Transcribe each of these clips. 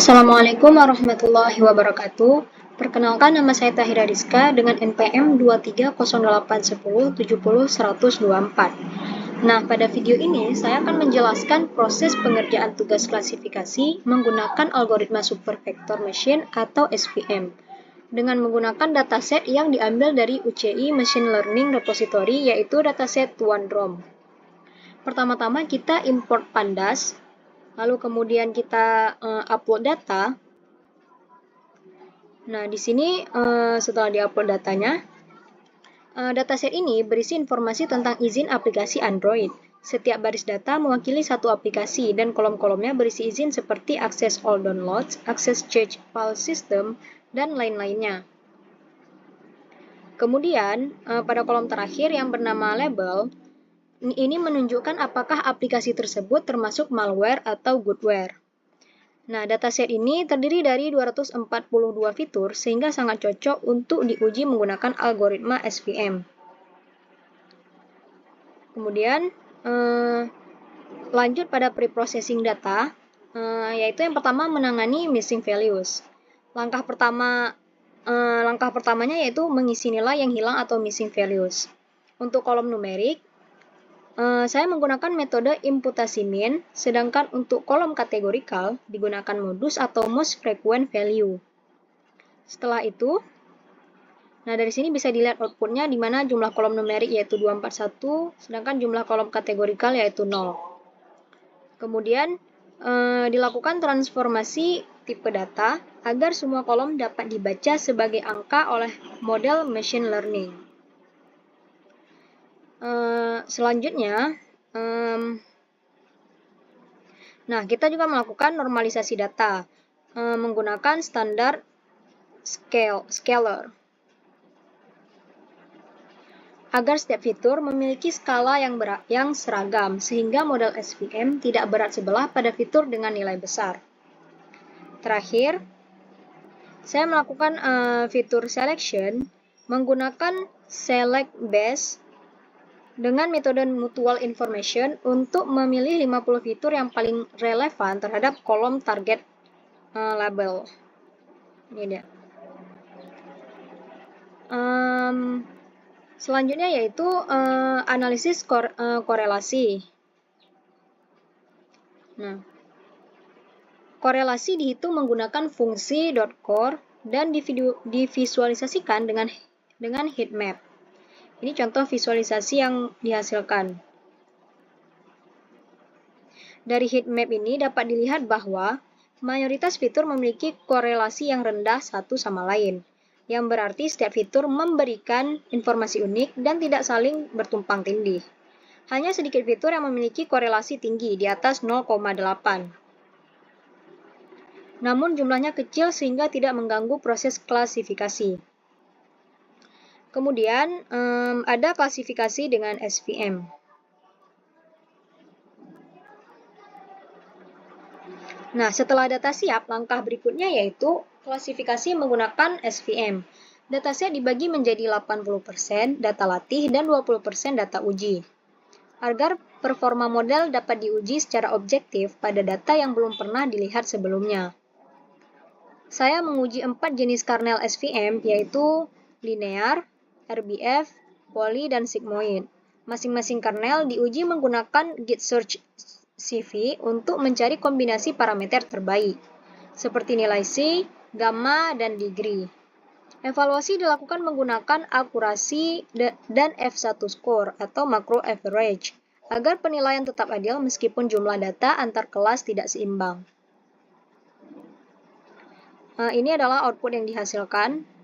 Assalamualaikum warahmatullahi wabarakatuh. Perkenalkan, nama saya Tahira Rizka dengan NPM 23081070124. Nah, pada video ini saya akan menjelaskan proses pengerjaan tugas klasifikasi menggunakan algoritma supervector machine atau SVM dengan menggunakan dataset yang diambil dari UCI Machine Learning Repository, yaitu dataset OneDROM. Pertama-tama kita import pandas, lalu kemudian kita upload data. Nah, di sini setelah diupload datanya, dataset ini berisi informasi tentang izin aplikasi Android. Setiap baris data mewakili satu aplikasi dan kolom-kolomnya berisi izin seperti akses all downloads, akses change file system, dan lain-lainnya. Kemudian, pada kolom terakhir yang bernama label, ini menunjukkan apakah aplikasi tersebut termasuk malware atau goodware. Nah, dataset ini terdiri dari 242 fitur sehingga sangat cocok untuk diuji menggunakan algoritma SVM. Kemudian, lanjut pada preprocessing data, yaitu yang pertama menangani missing values. Langkah pertamanya yaitu mengisi nilai yang hilang atau missing values. Untuk kolom numerik, saya menggunakan metode imputasi min, sedangkan untuk kolom kategorikal digunakan modus atau most frequent value. Setelah itu, nah dari sini bisa dilihat outputnya di mana jumlah kolom numerik yaitu 241, sedangkan jumlah kolom kategorikal yaitu 0. Kemudian, dilakukan transformasi tipe data agar semua kolom dapat dibaca sebagai angka oleh model machine learning. Selanjutnya, nah kita juga melakukan normalisasi data menggunakan standar scalar agar setiap fitur memiliki skala yang seragam sehingga model SVM tidak berat sebelah pada fitur dengan nilai besar. Terakhir, saya melakukan fitur selection menggunakan select base dengan metode mutual information untuk memilih 50 fitur yang paling relevan terhadap kolom target label. Ini dia. Selanjutnya yaitu analisis korelasi. Nah, korelasi dihitung menggunakan fungsi .core dan divisualisasikan dengan heatmap. Ini contoh visualisasi yang dihasilkan. Dari heatmap ini dapat dilihat bahwa mayoritas fitur memiliki korelasi yang rendah satu sama lain, yang berarti setiap fitur memberikan informasi unik dan tidak saling bertumpang tindih. Hanya sedikit fitur yang memiliki korelasi tinggi di atas 0,8. Namun jumlahnya kecil sehingga tidak mengganggu proses klasifikasi. Kemudian ada klasifikasi dengan SVM. Nah, setelah data siap, langkah berikutnya yaitu klasifikasi menggunakan SVM. Dataset dibagi menjadi 80% data latih dan 20% data uji. Agar performa model dapat diuji secara objektif pada data yang belum pernah dilihat sebelumnya. Saya menguji 4 jenis kernel SVM, yaitu linear, RBF, poly, dan sigmoid. Masing-masing kernel diuji menggunakan git search CV untuk mencari kombinasi parameter terbaik, seperti nilai C, gamma, dan degree. Evaluasi dilakukan menggunakan akurasi dan F1 score atau macro average, agar penilaian tetap adil meskipun jumlah data antar kelas tidak seimbang. Ini adalah output yang dihasilkan.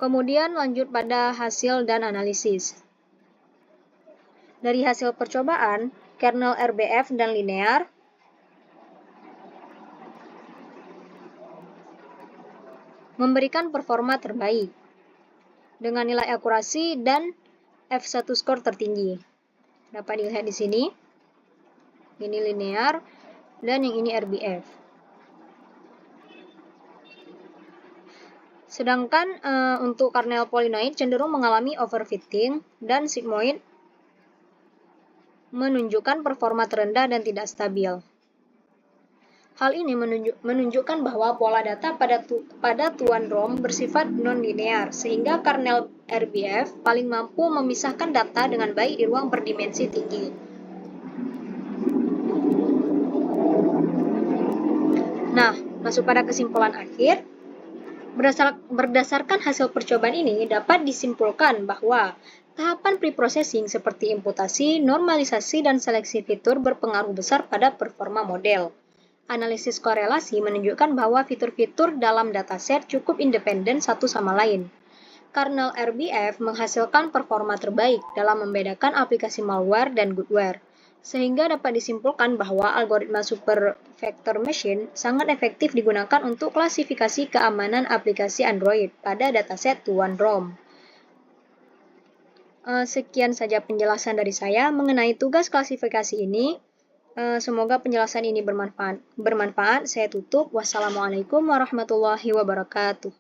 Kemudian lanjut pada hasil dan analisis. Dari hasil percobaan, kernel RBF dan linear memberikan performa terbaik dengan nilai akurasi dan F1 score tertinggi. Dapat dilihat di sini. Ini linear dan yang ini RBF. Sedangkan untuk kernel polynoid cenderung mengalami overfitting dan sigmoid menunjukkan performa terendah dan tidak stabil. Hal ini menunjukkan bahwa pola data pada tuan ROM bersifat non-linear, sehingga kernel RBF paling mampu memisahkan data dengan baik di ruang berdimensi tinggi. Nah, masuk pada kesimpulan akhir. Berdasarkan hasil percobaan ini, dapat disimpulkan bahwa tahapan preprocessing seperti imputasi, normalisasi, dan seleksi fitur berpengaruh besar pada performa model. Analisis korelasi menunjukkan bahwa fitur-fitur dalam dataset cukup independen satu sama lain. Kernel RBF menghasilkan performa terbaik dalam membedakan aplikasi malware dan goodware, sehingga dapat disimpulkan bahwa algoritma super vector machine sangat efektif digunakan untuk klasifikasi keamanan aplikasi Android pada dataset tuan ROM. Sekian saja penjelasan dari saya mengenai tugas klasifikasi ini. Semoga penjelasan ini bermanfaat. Saya tutup. Wassalamualaikum warahmatullahi wabarakatuh.